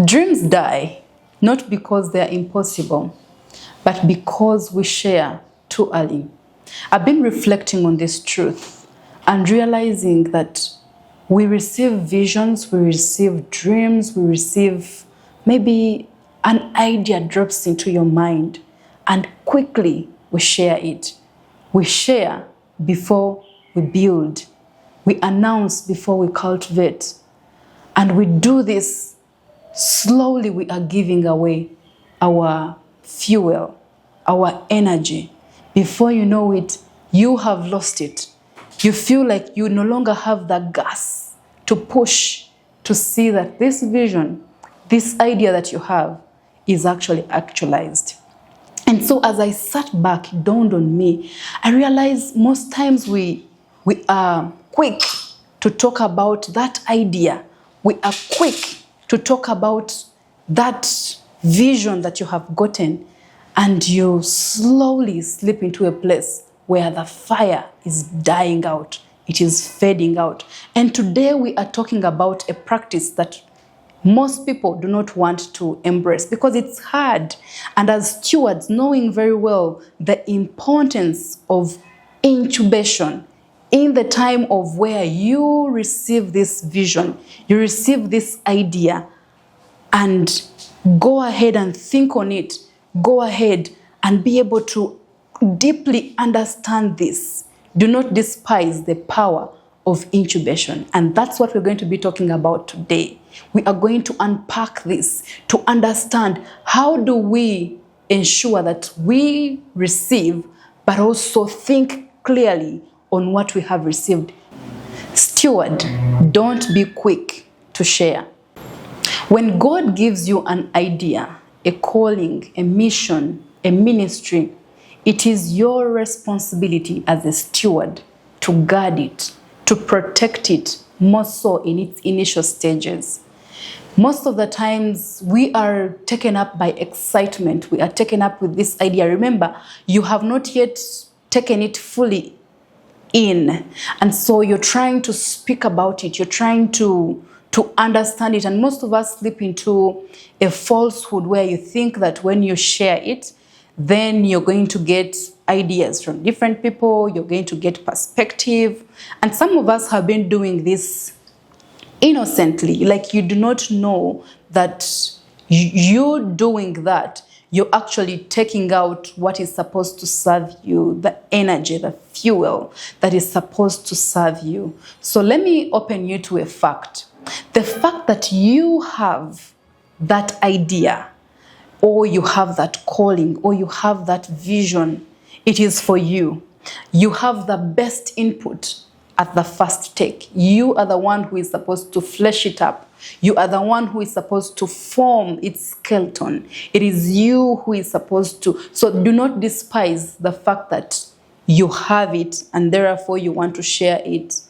Dreams die, not because they are impossible, but because we share too early. I've been reflecting on this truth and realizing that we receive visions, we receive dreams, we receive maybe an idea drops into your mind, and quickly we share it. We share before we build. We announce before we cultivate. And we do this slowly. We are giving away our fuel, our energy. Before you know it, you have lost it. You feel like you no longer have the gas to push to see that this vision, this idea that you have is actually actualized. And so as I sat back, it dawned on me, I realized most times we are quick to talk about that idea. We are quick to talk about that vision that you have gotten, and you slowly slip into a place where the fire is dying out. It is fading out. And today we are talking about a practice that most people do not want to embrace because it's hard. And as stewards, knowing very well the importance of incubation in the time of where you receive this vision, you receive this idea, and go ahead and think on it. Go ahead and be able to deeply understand this. Do not despise the power of incubation. And that's what we're going to be talking about today. We are going to unpack this to understand how do we ensure that we receive, but also think clearly on what we have received. Steward, don't be quick to share. When God gives you an idea, a calling, a mission, a ministry, it is your responsibility as a steward to guard it, to protect it, more so in its initial stages. Most of the times we are taken up by excitement. We are taken up with this idea. Remember, you have not yet taken it fully in. And so you're trying to speak about it. You're trying to understand it. And most of us slip into a falsehood where you think that when you share it, then you're going to get ideas from different people. You're going to get perspective. And some of us have been doing this innocently, like you do not know that you doing that, you're actually taking out what is supposed to serve you, the energy, the fuel that is supposed to serve you. So let me open you to a fact. The fact that you have that idea, or you have that calling, or you have that vision, it is for you. You have the best input at the first take. You are the one who is supposed to flesh it up. You are the one who is supposed to form its skeleton. It is you who is supposed to. So do not despise the fact that you have it and therefore you want to share it.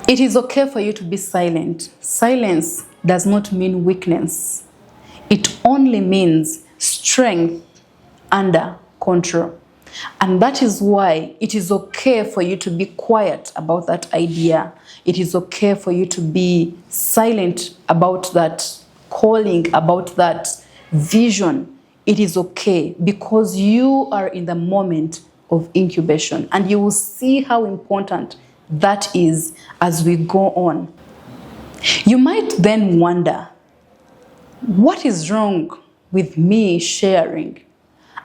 It is okay for you to be silent. Silence does not mean weakness. It only means strength under control. And that is why it is okay for you to be quiet about that idea. It is okay for you to be silent about that calling, about that vision. It is okay because you are in the moment of incubation. And you will see how important that is as we go on. You might then wonder, what is wrong with me sharing?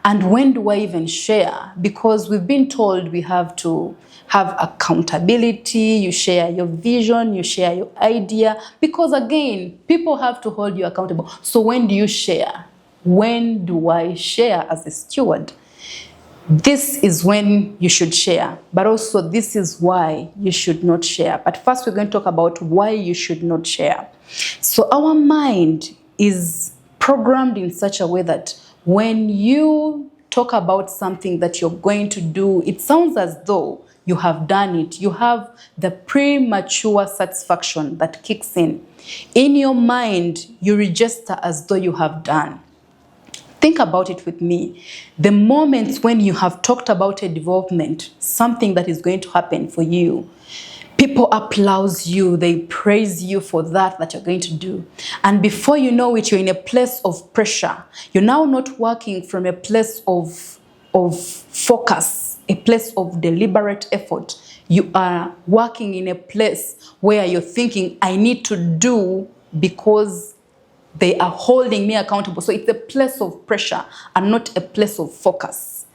And when do I even share? Because we've been told we have to have accountability. You share your vision, you share your idea. Because again, people have to hold you accountable. So when do you share? When do I share as a steward? This is when you should share. But also this is why you should not share. But first we're going to talk about why you should not share. So our mind is programmed in such a way that when you talk about something that you're going to do, it sounds as though you have done it. You have the premature satisfaction that kicks in. In your mind, you register as though you have done. Think about it with me. The moments when you have talked about a development, something that is going to happen for you, People applaud you, they praise you for that you're going to do. And before you know it, you're in a place of pressure. You're now not working from a place of focus, a place of deliberate effort. You are working in a place where you're thinking, I need to do because they are holding me accountable. So it's a place of pressure and not a place of focus.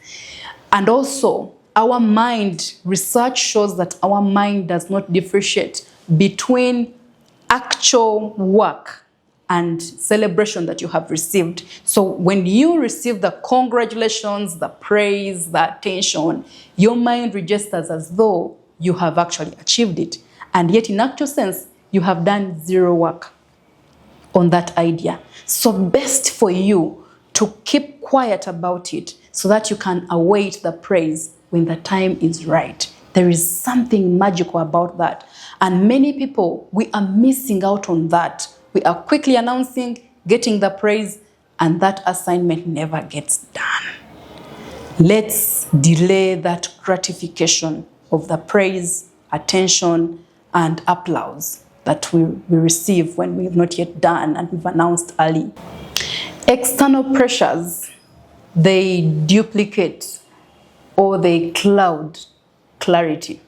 And also, our mind, research shows that our mind does not differentiate between actual work and celebration that you have received. So when you receive the congratulations, the praise, the attention, your mind registers as though you have actually achieved it. And yet in actual sense, you have done zero work on that idea. So best for you to keep quiet about it so that you can await the praise when the time is right. There is something magical about that. And many people, we are missing out on that. We are quickly announcing, getting the praise, and that assignment never gets done. Let's delay that gratification of the praise, attention, and applause that we receive when we've not yet done and we've announced early. External pressures, they duplicate or they cloud clarity.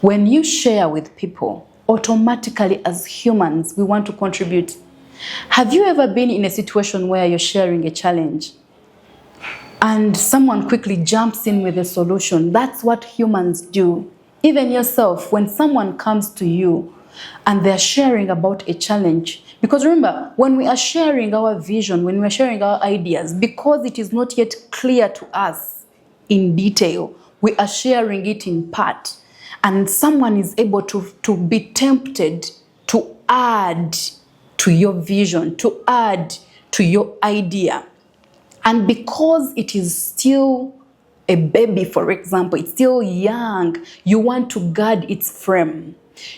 When you share with people, automatically as humans, we want to contribute. Have you ever been in a situation where you're sharing a challenge and someone quickly jumps in with a solution? That's what humans do. Even yourself, when someone comes to you and they're sharing about a challenge, because remember, when we are sharing our vision, when we are sharing our ideas, because it is not yet clear to us in detail, we are sharing it in part. And someone is able to be tempted to add to your vision, to add to your idea. And because it is still a baby, for example, it's still young, you want to guard its frame.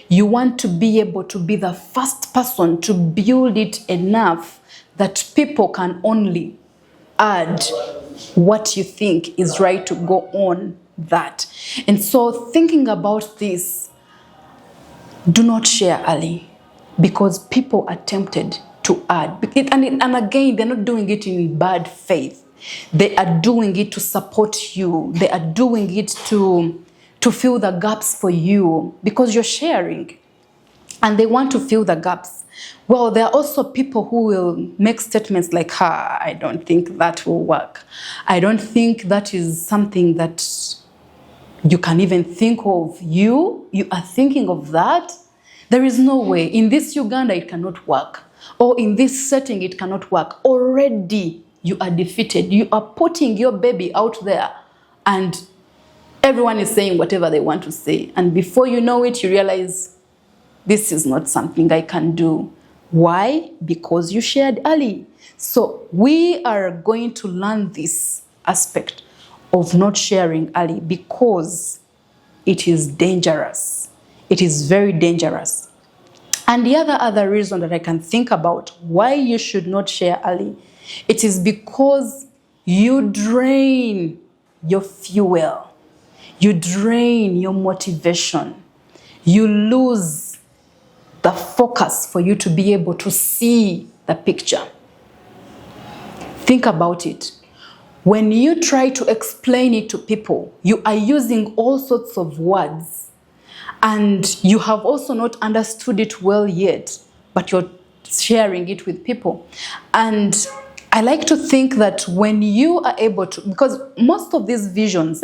You want to be able to be the first person to build it enough that people can only add what you think is right to go on that. And so thinking about this, do not share early because people are tempted to add. And again, they're not doing it in bad faith. They are doing it to support you. They are doing it to fill the gaps for you because you're sharing and they want to fill the gaps. Well, there are also people who will make statements like, I don't think that will work. I don't think that is something that you can even think of. You are thinking of that? There is no way. In this Uganda, it cannot work. Or in this setting, it cannot work. Already, you are defeated. You are putting your baby out there and everyone is saying whatever they want to say. And before you know it, you realize this is not something I can do. Why? Because you shared early. So we are going to learn this aspect of not sharing early because it is dangerous. It is very dangerous. And the other reason that I can think about why you should not share early, it is because you drain your fuel. You drain your motivation. You lose the focus for you to be able to see the picture. Think about it. When you try to explain it to people, you are using all sorts of words and you have also not understood it well yet, but you're sharing it with people. And I like to think that when you are able to, because most of these visions,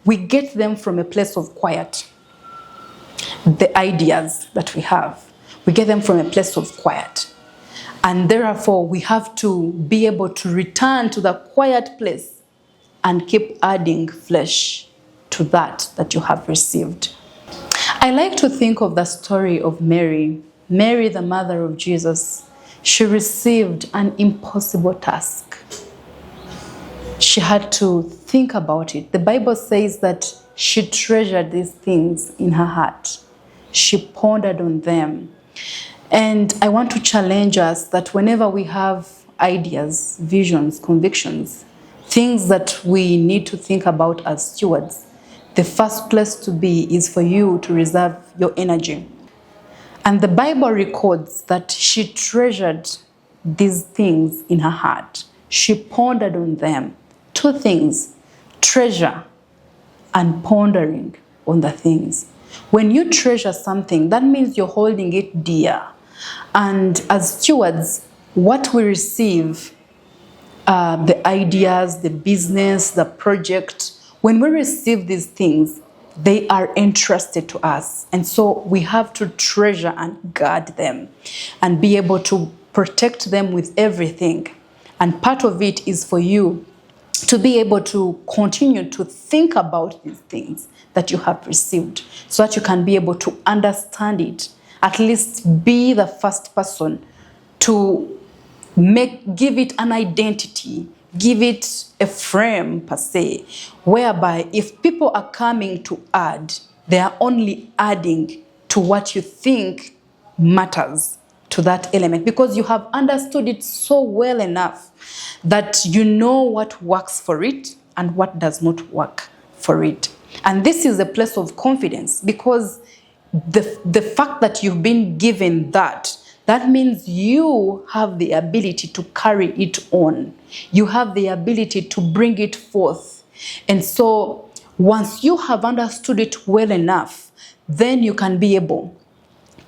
we get them from a place of quiet. The ideas that we have, we get them from a place of quiet. And therefore, we have to be able to return to the quiet place and keep adding flesh to that you have received. I like to think of the story of Mary. Mary, the mother of Jesus, she received an impossible task. She had to think about it. The Bible says that she treasured these things in her heart. She pondered on them. And I want to challenge us that whenever we have ideas, visions, convictions, things that we need to think about as stewards, the first place to be is for you to reserve your energy. And the Bible records that she treasured these things in her heart. She pondered on them. Two things: treasure and pondering on the things. When you treasure something, that means you're holding it dear. And as stewards, what we receive, the ideas, the business, the project, when we receive these things, they are entrusted to us. And so we have to treasure and guard them and be able to protect them with everything. And part of it is for you to be able to continue to think about these things that you have received so that you can be able to understand it. At least be the first person to give it an identity, give it a frame per se, whereby if people are coming to add, they are only adding to what you think matters to that element, because you have understood it so well enough that you know what works for it and what does not work for it. And this is a place of confidence, because the fact that you've been given that means you have the ability to carry it on. You have the ability to bring it forth. And so once you have understood it well enough, then you can be able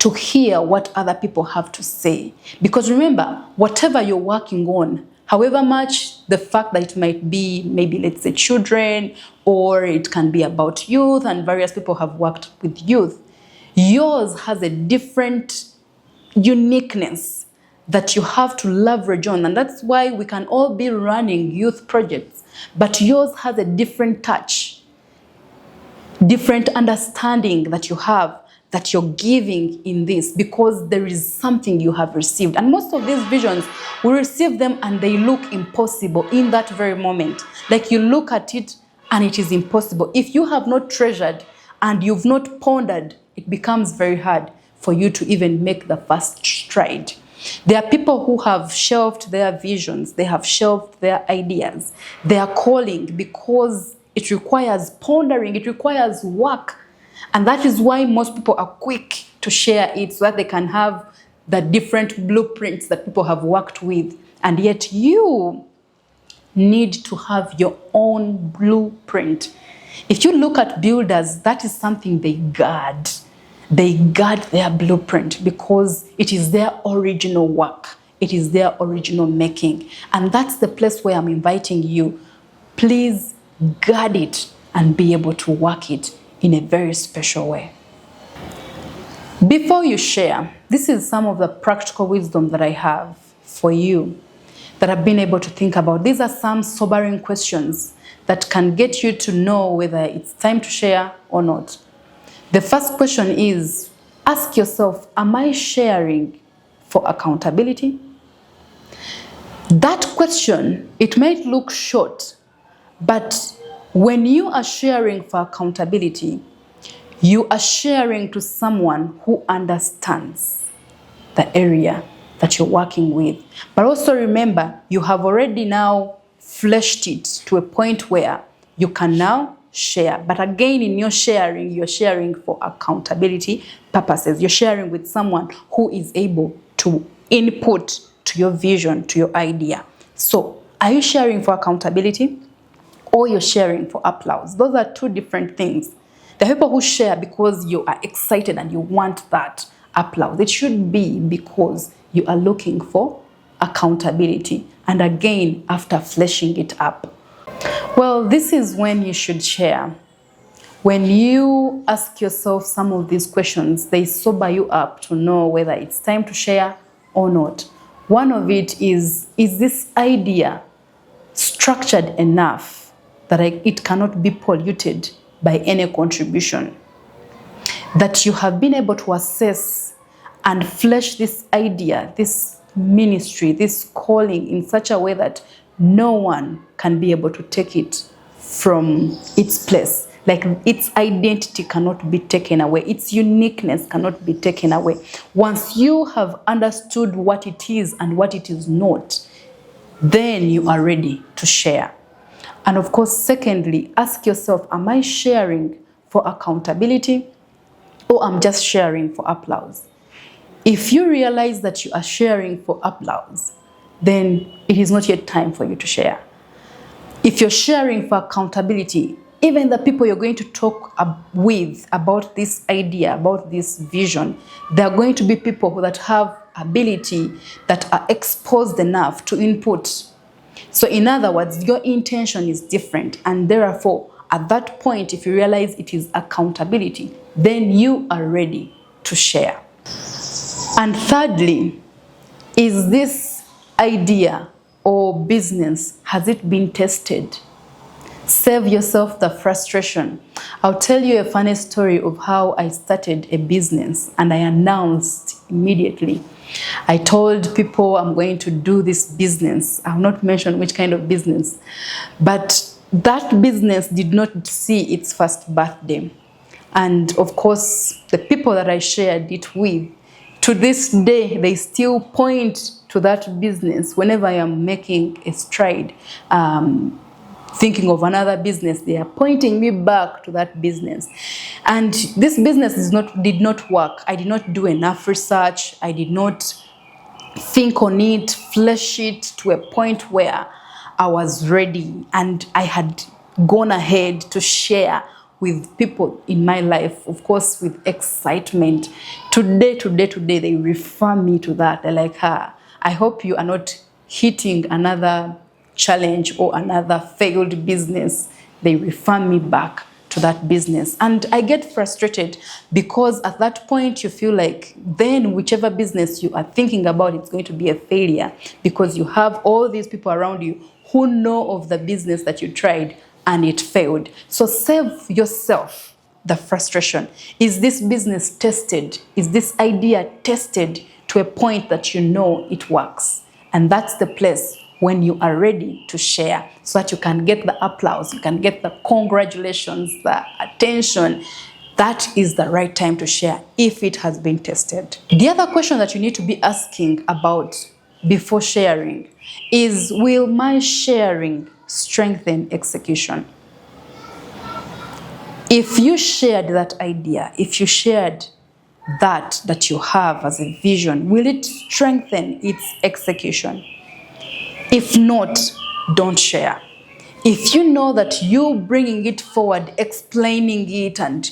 to hear what other people have to say. Because remember, whatever you're working on, however much the fact that it might be maybe, let's say, children, or it can be about youth, and various people have worked with youth, yours has a different uniqueness that you have to leverage on. And that's why we can all be running youth projects, but yours has a different touch, different understanding that you have, that you're giving in this, because there is something you have received. And most of these visions, we receive them and they look impossible in that very moment. Like you look at it and it is impossible. If you have not treasured and you've not pondered, it becomes very hard for you to even make the first stride. There are people who have shelved their visions, they have shelved their ideas, their calling, because it requires pondering, it requires work. And that is why most people are quick to share it, so that they can have the different blueprints that people have worked with. And yet you need to have your own blueprint. If you look at builders, that is something they guard. They guard their blueprint because it is their original work. It is their original making. And that's the place where I'm inviting you. Please guard it and be able to work it in a very special way. Before you share, this is some of the practical wisdom that I have for you that I've been able to think about. These are some sobering questions that can get you to know whether it's time to share or not. The first question is, ask yourself, am I sharing for accountability? That question, it might look short, but when you are sharing for accountability, you are sharing to someone who understands the area that you're working with. But also remember, you have already now fleshed it to a point where you can now share. But again, in your sharing, you're sharing for accountability purposes. You're sharing with someone who is able to input to your vision, to your idea. So, are you sharing for accountability, or you're sharing for applause? Those are two different things. The people who share because you are excited and you want that applause. It should be because you are looking for accountability. And again, after fleshing it up. Well, this is when you should share. When you ask yourself some of these questions, they sober you up to know whether it's time to share or not. One of it is this idea structured enough that it cannot be polluted by any contribution? That you have been able to assess and flesh this idea, this ministry, this calling in such a way that no one can be able to take it from its place. Like its identity cannot be taken away. Its uniqueness cannot be taken away. Once you have understood what it is and what it is not, then you are ready to share. And of course, secondly, ask yourself, am I sharing for accountability or I'm just sharing for applause? If you realize that you are sharing for applause, then it is not yet time for you to share. If you're sharing for accountability, even the people you're going to talk with about this idea, about this vision, they're going to be people that have ability, that are exposed enough to input. So in other words, your intention is different, and therefore, at that point, if you realize it is accountability, then you are ready to share. And thirdly, is this idea or business, has it been tested? Save yourself the frustration. I'll tell you a funny story of how I started a business and I announced immediately. I told people I'm going to do this business. I'll not mention which kind of business, but that business did not see its first birthday. And of course, the people that I shared it with, to this day, they still point to that business whenever I am making a stride. Thinking of another business, they are pointing me back to that business. And this business did not work. I did not do enough research. I did not think on it, flesh it to a point where I was ready and I had gone ahead to share with people in my life, of course, with excitement. Today, they refer me to that. They're like, I hope you are not hitting another challenge or another failed business. They refer me back to that business. And I get frustrated because at that point you feel like then whichever business you are thinking about, it's going to be a failure because you have all these people around you who know of the business that you tried and it failed. So save yourself the frustration. Is this business tested? Is this idea tested to a point that you know it works? And that's the place when you are ready to share so that you can get the applause, you can get the congratulations, the attention. That is the right time to share if it has been tested. The other question that you need to be asking about before sharing is, will my sharing strengthen execution? If you shared that idea, if you shared that you have as a vision, will it strengthen its execution? If not, don't share. If you know that you bringing it forward, explaining it and,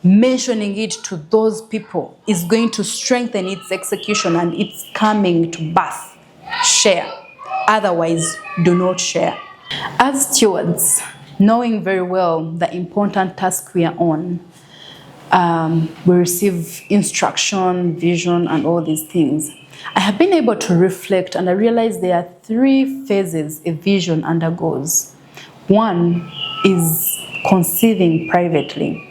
mentioning it to those people is going to strengthen its execution and it's coming to birth, share. Otherwise, do not share. As stewards, knowing very well the important task we are on, we receive instruction, vision, and all these things. I have been able to reflect and I realize there are 3 phases a vision undergoes. One is conceiving privately.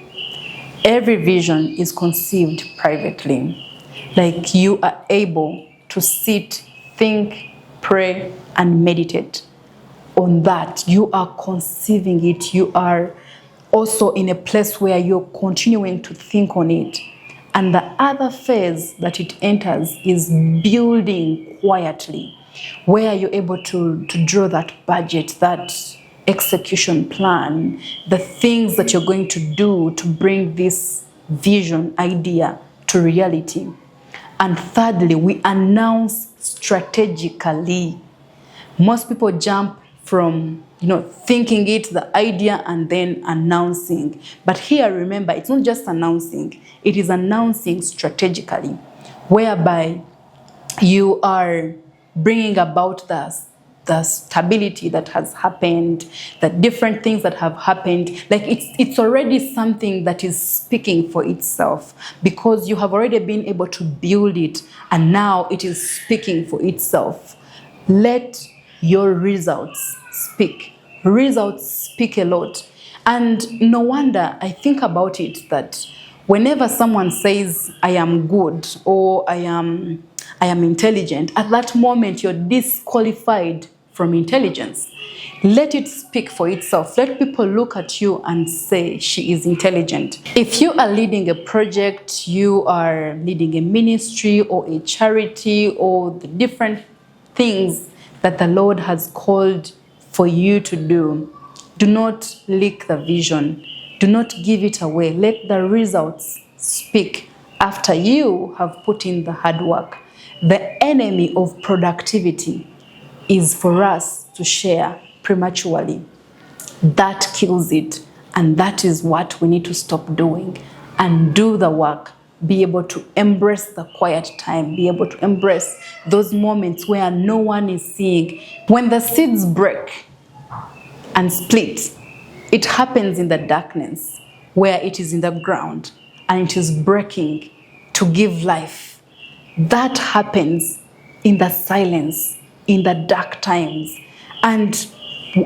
Every vision is conceived privately. Like you are able to sit, think, pray, and meditate on that. You are conceiving it. You are also in a place where you're continuing to think on it. And the other phase that it enters is building quietly, where you're able to draw that budget, that execution plan, the things that you're going to do to bring this vision idea to reality. And thirdly, we announce strategically. Most people jump from thinking it, the idea, and then announcing. But here, remember, it's not just announcing, it is announcing strategically, whereby you are bringing about the stability that has happened, the different things that have happened. Like it's already something that is speaking for itself because you have already been able to build it and now it is speaking for itself. Let your results speak. Results speak a lot. And no wonder I think about it that whenever someone says, I am good or I am intelligent, at that moment you're disqualified from intelligence. Let it speak for itself. Let people look at you and say, she is intelligent. If you are leading a project, you are leading a ministry or a charity or the different things that the Lord has called for you to do. Do not leak the vision. Do not give it away. Let the results speak after you have put in the hard work. The enemy of productivity is for us to share prematurely. That kills it. And that is what we need to stop doing and do the work. Be able to embrace the quiet time. Be able to embrace those moments where no one is seeing. When the seeds break and split, it happens in the darkness where it is in the ground and it is breaking to give life. That happens in the silence, in the dark times. And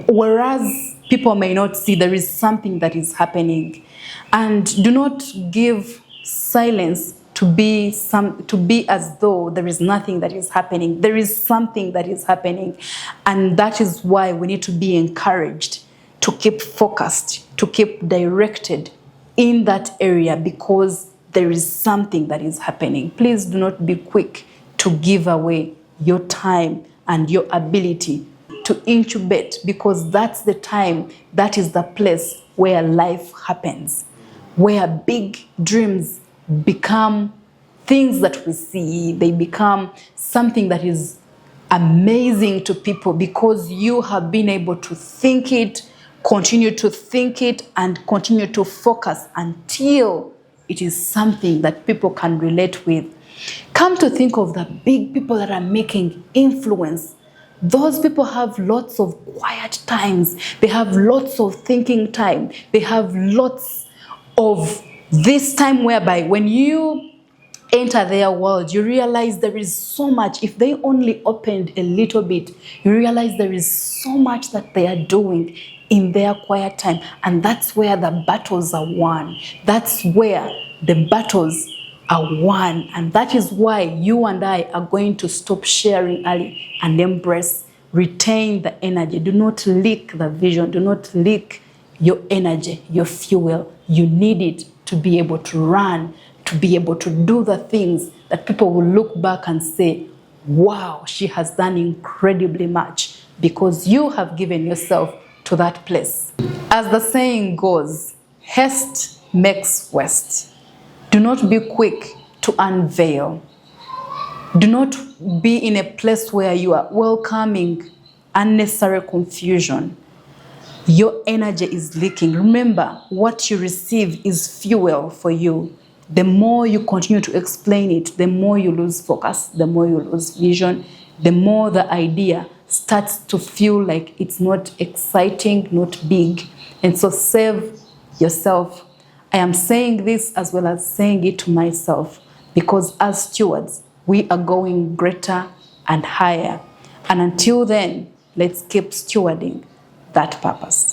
whereas people may not see, there is something that is happening. And do not give silence to be as though there is nothing that is happening. There is something that is happening. And that is why we need to be encouraged to keep focused, to keep directed in that area, because there is something that is happening. Please do not be quick to give away your time and your ability to incubate, because that's the time, that is the place where life happens, where big dreams become things that we see. They become something that is amazing to people because you have been able to think it, continue to think it, and continue to focus until it is something that people can relate with. Come to think of the big people that are making influence. Those people have lots of quiet times. They have lots of thinking time. They have lots of this time whereby when you enter their world, you realize there is so much. If they only opened a little bit, you realize there is so much that they are doing in their quiet time. And that's where the battles are won. That's where the battles are won. And that is why you and I are going to stop sharing early and embrace, retain the energy. Do not leak the vision. Do not leak your energy, your fuel. You need it to be able to run, to be able to do the things that people will look back and say, wow, she has done incredibly much, because you have given yourself to that place. As the saying goes, haste makes waste. Do not be quick to unveil. Do not be in a place where you are welcoming unnecessary confusion. Your energy is leaking. Remember, what you receive is fuel for you. The more you continue to explain it, the more you lose focus, the more you lose vision, the more the idea starts to feel like it's not exciting, not big. And so save yourself. I am saying this as well as saying it to myself, because as stewards, we are going greater and higher. And until then, let's keep stewarding that purpose.